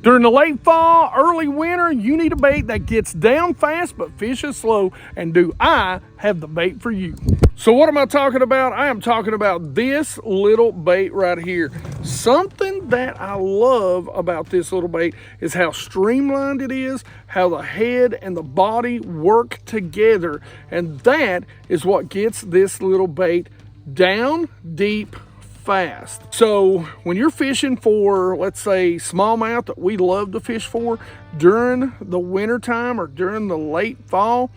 During the late fall, early winter, you need a bait that gets down fast but fishes slow, and do I have the bait for you? So what am I talking about? I am talking about this little bait right here. Something that I love about this little bait is how streamlined it is, how the head and the body work together, and that is what gets this little bait down deep fast. So when you're fishing for, let's say, smallmouth that we love to fish for during the winter time or during the late fall,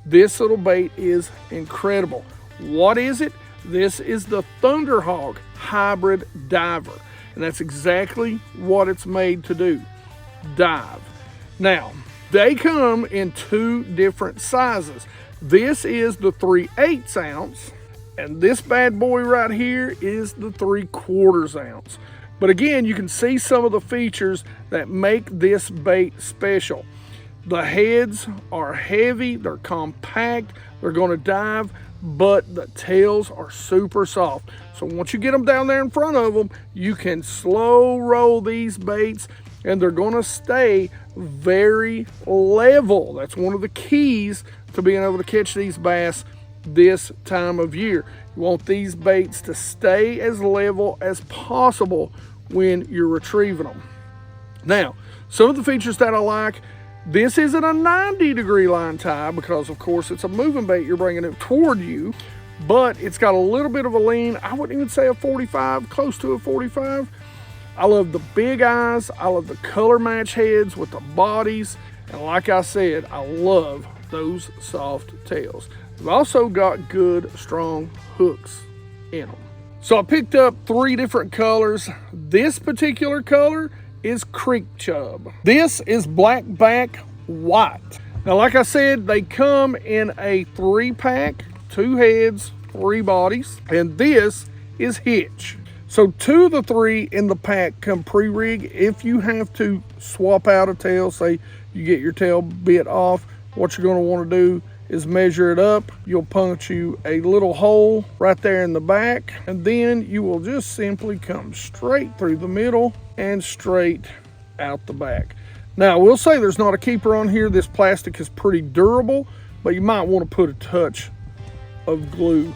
this little bait is incredible. What is it? This is the ThunderHawk Hybrid Diver, and that's exactly what it's made to do, dive. Now, they come in two different sizes. This is the 3/8 ounce, and this bad boy right here is the 3/4 ounce. But again, you can see some of the features that make this bait special. The heads are heavy, they're compact, they're gonna dive, but the tails are super soft. So once you get them down there in front of them, you can slow roll these baits and they're gonna stay very level. That's one of the keys to being able to catch these bass this time of year. You want these baits to stay as level as possible when you're retrieving them. Now, some of the features that I like, this isn't a 90-degree line tie because of course it's a moving bait, you're bringing it toward you, but it's got a little bit of a lean. I wouldn't even say a 45, close to a 45. I love the big eyes, I love the color match heads with the bodies, and like I said, I love those soft tails. They've also got good, strong hooks in them. So I picked up 3 different colors. This particular color is creek chub. This is blackback white. Now, like I said, they come in a 3-pack, 2 heads, 3 bodies, and this is hitch. So 2 of the 3 in the pack come pre-rig. If you have to swap out a tail, say you get your tail bit off, what you're gonna wanna do is measure it up. You'll punch you a little hole right there in the back, and then you will just simply come straight through the middle and straight out the back. Now, I will say there's not a keeper on here. This plastic is pretty durable, but you might want to put a touch of glue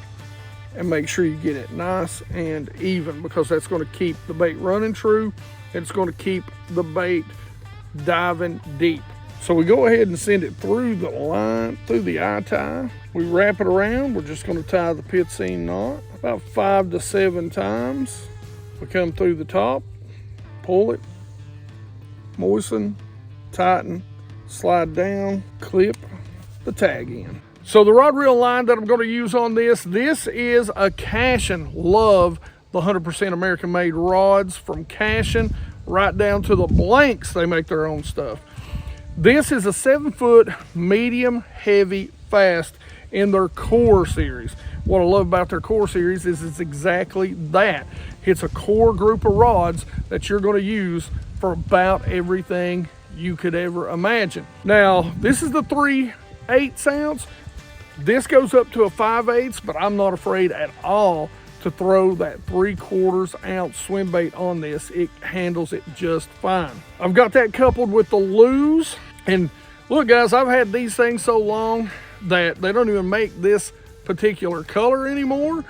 and make sure you get it nice and even, because that's going to keep the bait running true. It's going to keep the bait diving deep. So we go ahead and send it through the line, through the eye tie. We wrap it around. We're just going to tie the pit seam knot about 5 to 7 times. We come through the top, pull it, moisten, tighten, slide down, clip the tag in. So the rod reel line that I'm going to use on this is a Cashin. Love the 100% American made rods from Cashin, right down to the blanks. They make their own stuff. This is a 7-foot medium heavy fast in their core series. What I love about their core series is it's exactly that. It's a core group of rods that you're going to use for about everything you could ever imagine. Now, this is the 3/8 ounce. This goes up to a 5/8, but I'm not afraid at all to throw that 3/4 ounce swim bait on this. It handles it just fine. I've got that coupled with the Lose. And look, guys, I've had these things so long that they don't even make this particular color anymore,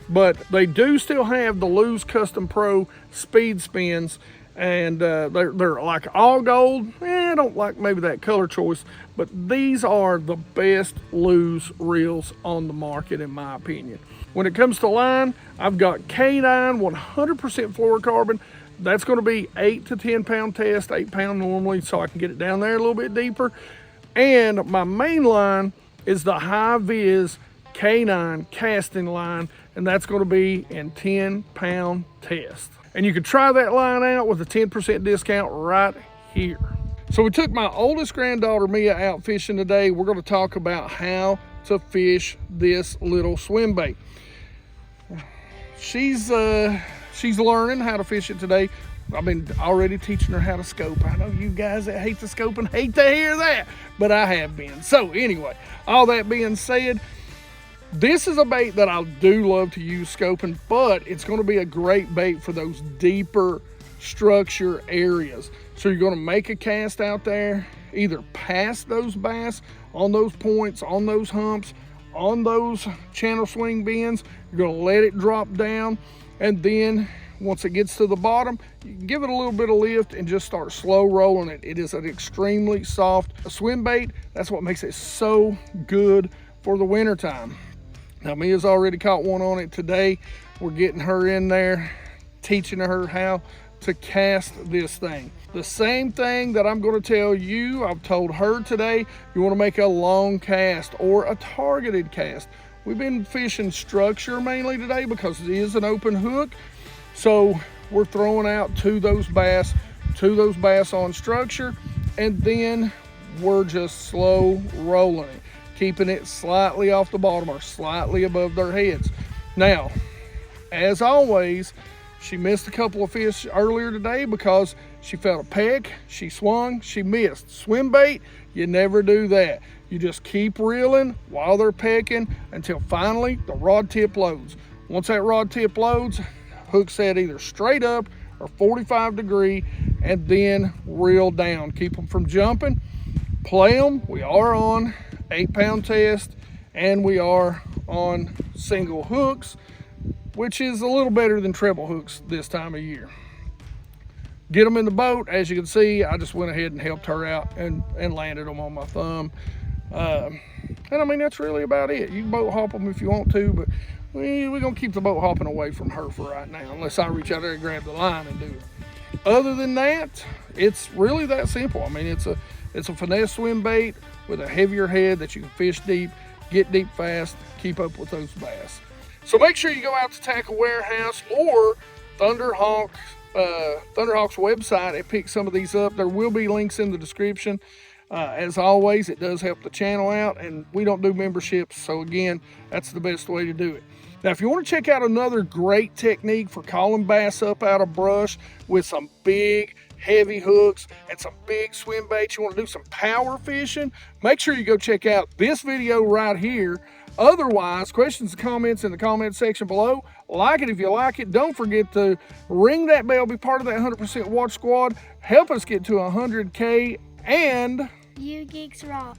but they do still have the Lose Custom Pro speed spins, and they're like all gold. I don't like maybe that color choice, but these are the best Lose reels on the market in my opinion. When it comes to line, I've got K9 100% fluorocarbon. That's going to be 8 to 10 pound test, 8 pound normally, so I can get it down there a little bit deeper. And my main line is the High Viz K9 casting line, and that's going to be in 10 pound test. And you can try that line out with a 10% discount right here. So we took my oldest granddaughter Mia out fishing today. We're going to talk about how to fish this little swim bait. She's learning how to fish it today. I've been already teaching her how to scope. I know you guys that hate the scoping hate to hear that, but I have been. So anyway, all that being said, this is a bait that I do love to use scoping, but it's going to be a great bait for those deeper structure areas. So you're gonna make a cast out there, either past those bass, on those points, on those humps, on those channel swing bends. You're gonna let it drop down, and then once it gets to the bottom, you can give it a little bit of lift and just start slow rolling it. It is an extremely soft swim bait. That's what makes it so good for the winter time. Now, Mia's already caught one on it today. We're getting her in there, teaching her how to cast this thing. The same thing that I'm going to tell you, I've told her today. You want to make a long cast or a targeted cast. We've been fishing structure mainly today because it is an open hook. So we're throwing out to those bass on structure, and then we're just slow rolling it, keeping it slightly off the bottom or slightly above their heads. Now, as always, she missed a couple of fish earlier today because she felt a peck, she swung, she missed. Swim bait, you never do that. You just keep reeling while they're pecking until finally the rod tip loads. Once that rod tip loads, hook set either straight up or 45 degree, and then reel down. Keep them from jumping. Play them. We are on 8-pound test, and we are on single hooks, which is a little better than treble hooks this time of year. Get them in the boat. As you can see, I just went ahead and helped her out and landed them on my thumb. And I mean, that's really about it. You can boat hop them if you want to, but we're gonna keep the boat hopping away from her for right now, unless I reach out there and grab the line and do it. Other than that, it's really that simple. I mean, it's a finesse swim bait with a heavier head that you can fish deep, get deep fast, keep up with those bass. So make sure you go out to Tackle Warehouse or ThunderHawk's website and pick some of these up. There will be links in the description. As always, it does help the channel out, and we don't do memberships, so again, that's the best way to do it. Now, if you want to check out another great technique for calling bass up out of brush with some big, heavy hooks and some big swim baits, you want to do some power fishing, make sure you go check out this video right here. Otherwise, questions and comments in the comment section below. Like it if you like it. Don't forget to ring that bell, be part of that 100% Watch Squad. Help us get to 100K, and you geeks rock.